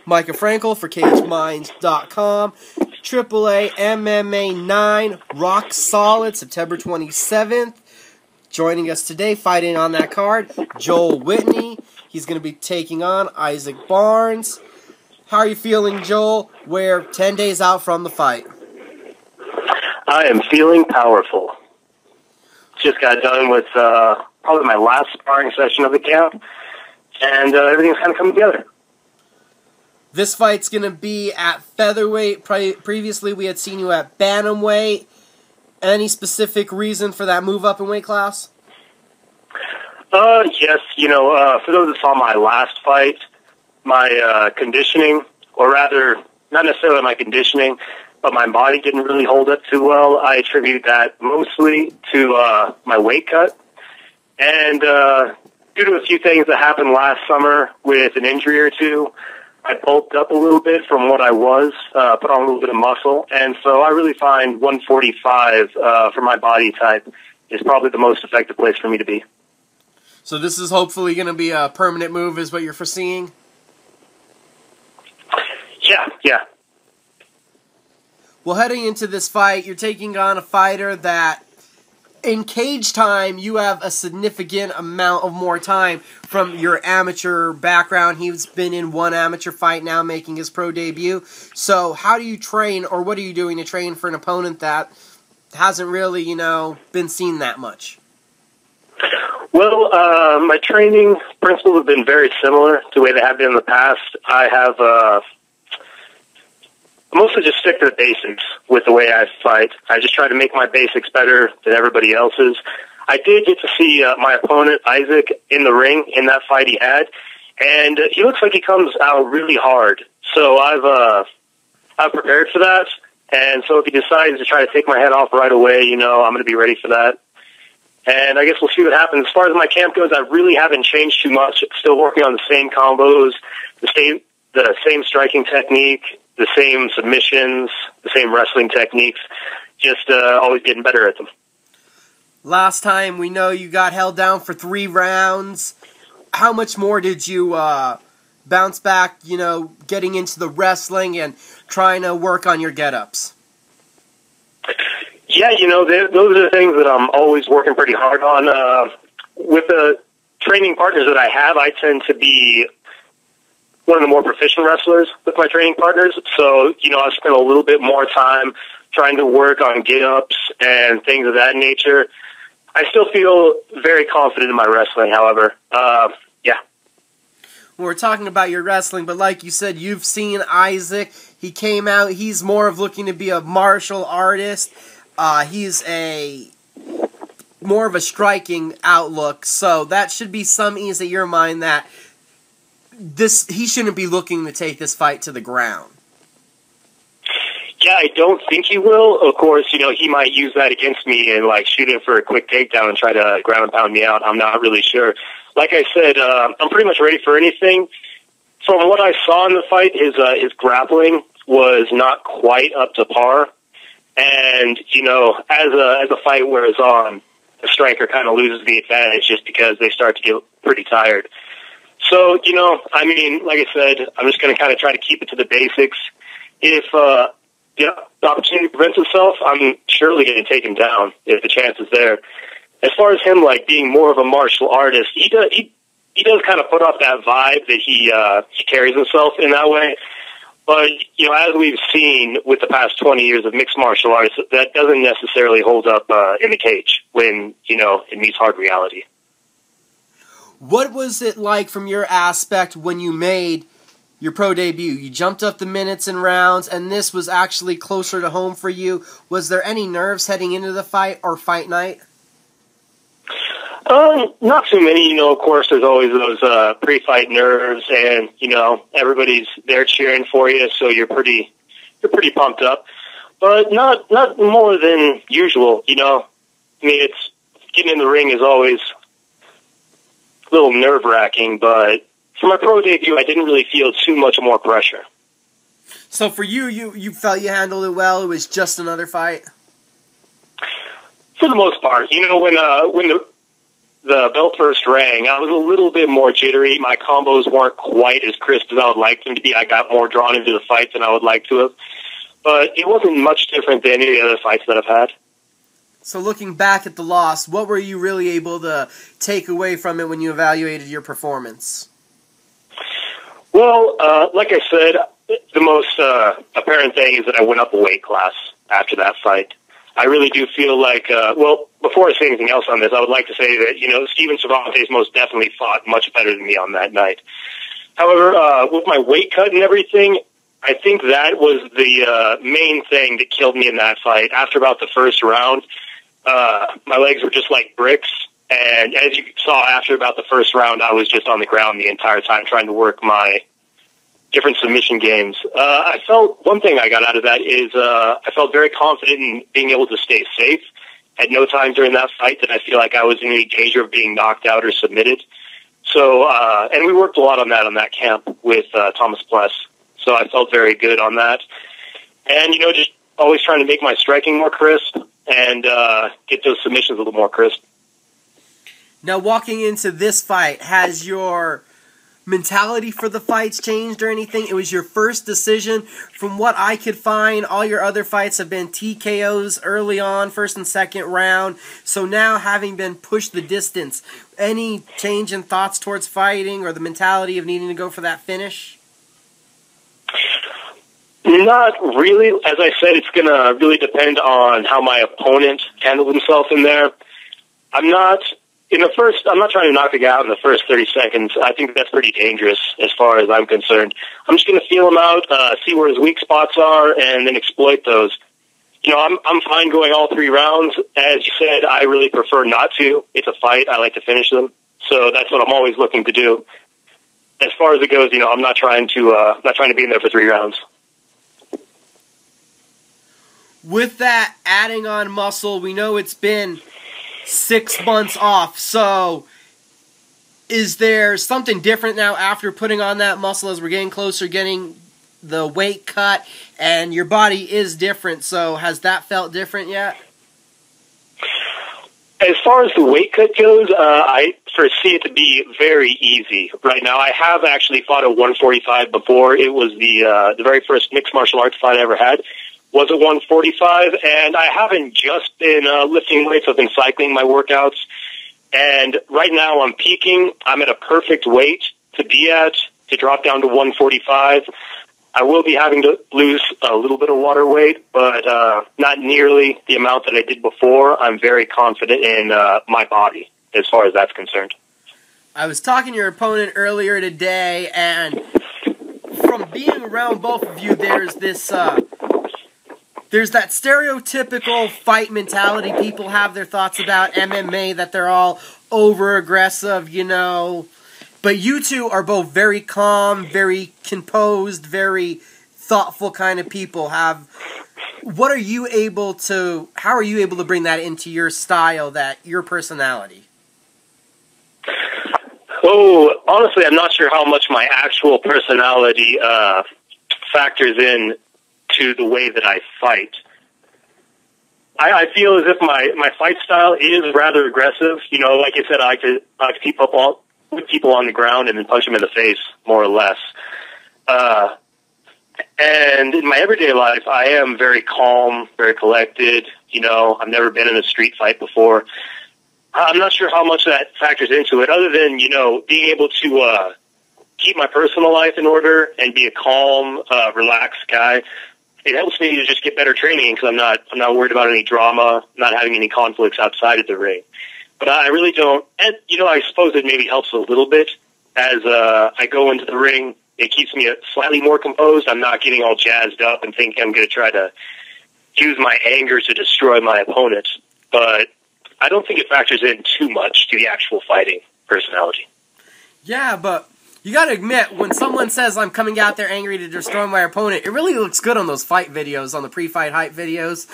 Micah Frankel for CageMinds.com. Triple A MMA IX, rock solid, September 27th. Joining us today, fighting on that card, Joel Whitney. He's going to be taking on Issac Barnes. How are you feeling, Joel? We're 10 days out from the fight. I am feeling powerful. Just got done with probably my last sparring session of the camp, and everything's kind of coming together. This fight's going to be at featherweight. Previously, we had seen you at bantamweight. Any specific reason for that move up in weight class? Yes, for those that saw my last fight, my conditioning, or rather, not necessarily my conditioning, but my body didn't really hold up too well. I attribute that mostly to my weight cut. And due to a few things that happened last summer with an injury or two, I bulked up a little bit from what I was, put on a little bit of muscle. And so I really find 145 for my body type is probably the most effective place for me to be. So this is hopefully going to be a permanent move is what you're foreseeing? Yeah. Well, heading into this fight, you're taking on a fighter that, in cage time, you have a significant amount of more time from your amateur background. He's been in one amateur fight now, making his pro debut. So how do you train, or what are you doing to train for an opponent that hasn't really, been seen that much? Well, my training principles have been very similar to the way they have been in the past. I have mostly just stick to the basics with the way I fight. I just try to make my basics better than everybody else's. I did get to see my opponent, Issac, in the ring in that fight he had, and he looks like he comes out really hard. So I've prepared for that, and so if he decides to try to take my head off right away, I'm going to be ready for that. And I guess we'll see what happens. As far as my camp goes, I really haven't changed too much. Still working on the same combos, the same striking technique, the same submissions, the same wrestling techniques, just always getting better at them. Last time, we know you got held down for 3 rounds. How much more did you bounce back, getting into the wrestling and trying to work on your get-ups? Yeah, those are the things that I'm always working pretty hard on. With the training partners that I have, I tend to be one of the more proficient wrestlers with my training partners. So, I've spent a little bit more time trying to work on get-ups and things of that nature. I still feel very confident in my wrestling, however. Yeah. Well, we're talking about your wrestling, but like you said, you've seen Issac. He came out. He's more of looking to be a martial artist. He's more of a striking outlook. So that should be some ease at your mind that he shouldn't be looking to take this fight to the ground. Yeah, I don't think he will. Of course, he might use that against me and shoot in for a quick takedown and try to ground and pound me out. I'm not really sure. Like I said, I'm pretty much ready for anything. From what I saw in the fight, his grappling was not quite up to par. And, as a fight wears on, the striker kind of loses the advantage just because they start to get pretty tired. So, like I said, I'm just going to kind of try to keep it to the basics. If the opportunity presents itself, I'm surely going to take him down if the chance is there. As far as him being more of a martial artist, he does kind of put off that vibe that he carries himself in that way. But as we've seen with the past 20 years of mixed martial arts, that doesn't necessarily hold up in the cage when it meets hard reality. What was it like from your aspect when you made your pro debut? You jumped up the minutes and rounds, and this was actually closer to home for you. Was there any nerves heading into the fight or fight night? Not too many. Of course, there's always those pre-fight nerves, and everybody's there cheering for you, so you're pretty pumped up. But not more than usual. It's getting in the ring is always a little nerve-wracking, but for my pro debut, I didn't really feel too much more pressure. So for you felt you handled it well? It was just another fight? For the most part. When the bell first rang, I was a little bit more jittery. My combos weren't quite as crisp as I would like them to be. I got more drawn into the fight than I would like to have. But it wasn't much different than any other fights that I've had. So looking back at the loss, what were you really able to take away from it when you evaluated your performance? Well, like I said, the most apparent thing is that I went up a weight class after that fight. I really do feel like, well, before I say anything else on this, I would like to say that, Steven Cervantes most definitely fought much better than me on that night. However, with my weight cut and everything, I think that was the main thing that killed me in that fight. After about the first round, my legs were just like bricks. And as you saw after about the first round, I was just on the ground the entire time trying to work my different submission games. I felt one thing I got out of that is I felt very confident in being able to stay safe. At no time during that fight did I feel like I was in any danger of being knocked out or submitted. So, and we worked a lot on that camp with Thomas Pless. So I felt very good on that. And, just always trying to make my striking more crisp and get those submissions a little more crisp. Now, walking into this fight, has your mentality for the fights changed or anything? It was your first decision. From what I could find, all your other fights have been TKOs early on, first and second round. So now, having been pushed the distance, any change in thoughts towards fighting or the mentality of needing to go for that finish? Not really. As I said, it's going to really depend on how my opponent handled himself in there. I'm not trying to knock the guy out in the first 30 seconds. I think that's pretty dangerous as far as I'm concerned. I'm just going to feel him out, see where his weak spots are, and then exploit those. I'm fine going all 3 rounds. As you said, I really prefer not to. It's a fight. I like to finish them. So that's what I'm always looking to do. As far as it goes, I'm not trying to be in there for 3 rounds. With that, adding on muscle, we know it's been 6 months off, so is there something different now after putting on that muscle as we're getting closer, getting the weight cut, and your body is different, so has that felt different yet? As far as the weight cut goes, I foresee it to be very easy right now. I have actually fought at 145 before. It was the very first mixed martial arts fight I ever had. Was at 145, and I haven't just been lifting weights. I've been cycling my workouts, and right now I'm peaking. I'm at a perfect weight to be at, to drop down to 145. I will be having to lose a little bit of water weight, but not nearly the amount that I did before. I'm very confident in my body as far as that's concerned. I was talking to your opponent earlier today, and from being around both of you, there's this... There's that stereotypical fight mentality. People have their thoughts about MMA, that they're all over-aggressive, But you two are both very calm, very composed, very thoughtful kind of people. How are you able to bring that into your style, your personality? Oh, honestly, I'm not sure how much my actual personality factors in to the way that I fight. I feel as if my fight style is rather aggressive. Like I said, I like to keep up with people on the ground and then punch them in the face, more or less. And in my everyday life, I am very calm, very collected. I've never been in a street fight before. I'm not sure how much that factors into it, other than, being able to keep my personal life in order and be a calm, relaxed guy. It helps me to just get better training because I'm not worried about any drama, not having any conflicts outside of the ring. But I really don't. And, I suppose it maybe helps a little bit as I go into the ring. It keeps me slightly more composed. I'm not getting all jazzed up and thinking I'm going to try to use my anger to destroy my opponent. But I don't think it factors in too much to the actual fighting personality. Yeah, but you got to admit, when someone says, I'm coming out there angry to destroy my opponent, it really looks good on those fight videos, on the pre-fight hype videos.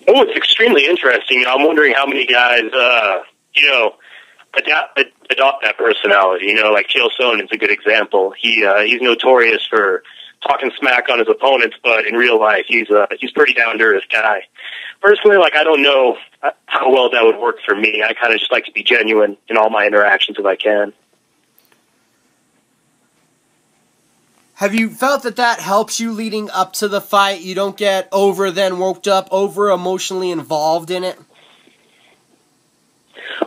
Oh, it's extremely interesting. I'm wondering how many guys, adopt that personality. Like Chael Sonnen's a good example. He's notorious for talking smack on his opponents, but in real life, he's pretty down to earth guy. Personally, like, I don't know how well that would work for me. I kind of just like to be genuine in all my interactions if I can. Have you felt that helps you leading up to the fight? You don't get worked up, over emotionally involved in it?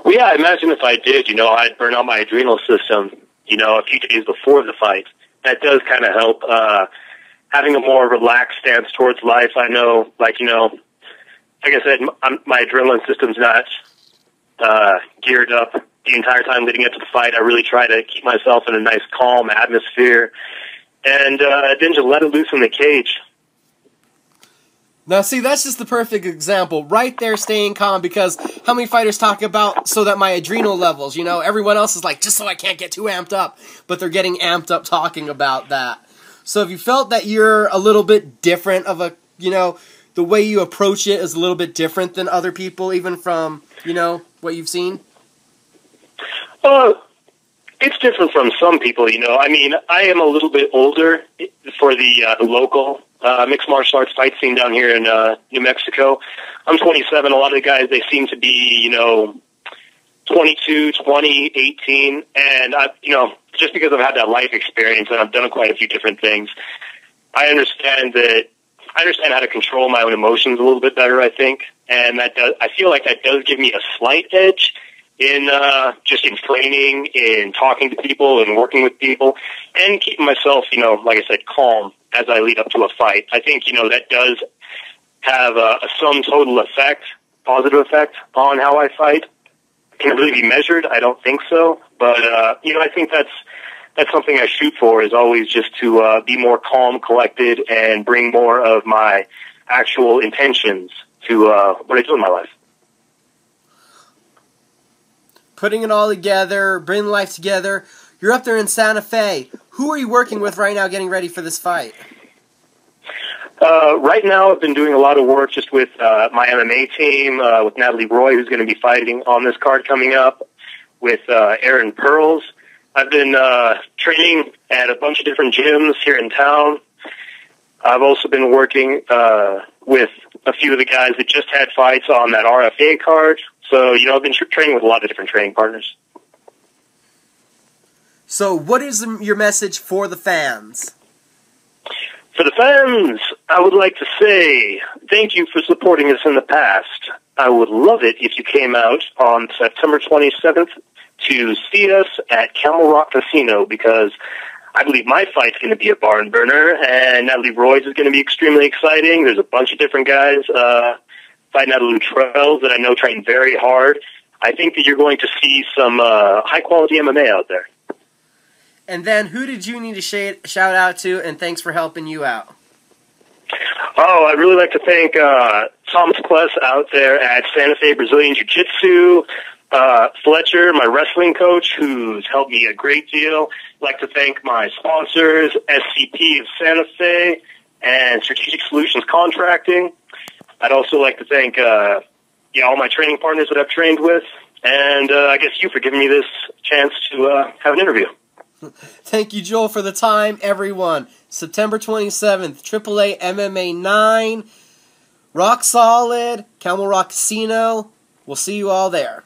Well, yeah, I imagine if I did, I'd burn out my adrenal system, a few days before the fight. That does kind of help. Having a more relaxed stance towards life, I know, like I said, my adrenaline system's not geared up the entire time leading up to the fight. I really try to keep myself in a nice, calm atmosphere, and then just let it loose in the cage. Now, see, that's just the perfect example. Right there, staying calm, because how many fighters talk about, so that my adrenal levels, everyone else is like, just so I can't get too amped up, but they're getting amped up talking about that. So have you felt that you're a little bit different of the way you approach it is a little bit different than other people, even from, what you've seen? It's different from some people, I mean, I am a little bit older for the local mixed martial arts fight scene down here in New Mexico. I'm 27. A lot of the guys, they seem to be, 22, 20, 18. And, just because I've had that life experience and I've done quite a few different things, I understand how to control my own emotions a little bit better, I think. And I feel like that does give me a slight edge in just in training, in talking to people and working with people, and keeping myself, like I said, calm as I lead up to a fight. I think, that does have a sum total effect, positive effect on how I fight. Can it really be measured? I don't think so. But, I think that's something I shoot for, is always just to be more calm, collected, and bring more of my actual intentions to what I do in my life. Putting it all together, bringing life together. You're up there in Santa Fe. Who are you working with right now getting ready for this fight? Right now, I've been doing a lot of work just with my MMA team, with Natalie Roy, who's going to be fighting on this card coming up, with Aaron Pearls. I've been training at a bunch of different gyms here in town. I've also been working with a few of the guys that just had fights on that RFA card. So, I've been training with a lot of different training partners. So, what is your message for the fans? For the fans, I would like to say thank you for supporting us in the past. I would love it if you came out on September 27th to see us at Camel Rock Casino, because I believe my fight's going to be a barn burner, and Natalie Roy's is going to be extremely exciting. There's a bunch of different guys fighting out of Luttrell's that I know train very hard. I think that you're going to see some high-quality MMA out there. And then, who did you need to shout out to, and thanks for helping you out? Oh, I'd really like to thank Thomas Kless out there at Santa Fe Brazilian Jiu-Jitsu, Fletcher, my wrestling coach, who's helped me a great deal. I'd like to thank my sponsors, SCP of Santa Fe, and Strategic Solutions Contracting. I'd also like to thank all my training partners that I've trained with, and I guess you for giving me this chance to have an interview. Thank you, Joel, for the time, everyone. September 27th, Triple A MMA IX, Rock Solid, Camel Rock Casino. We'll see you all there.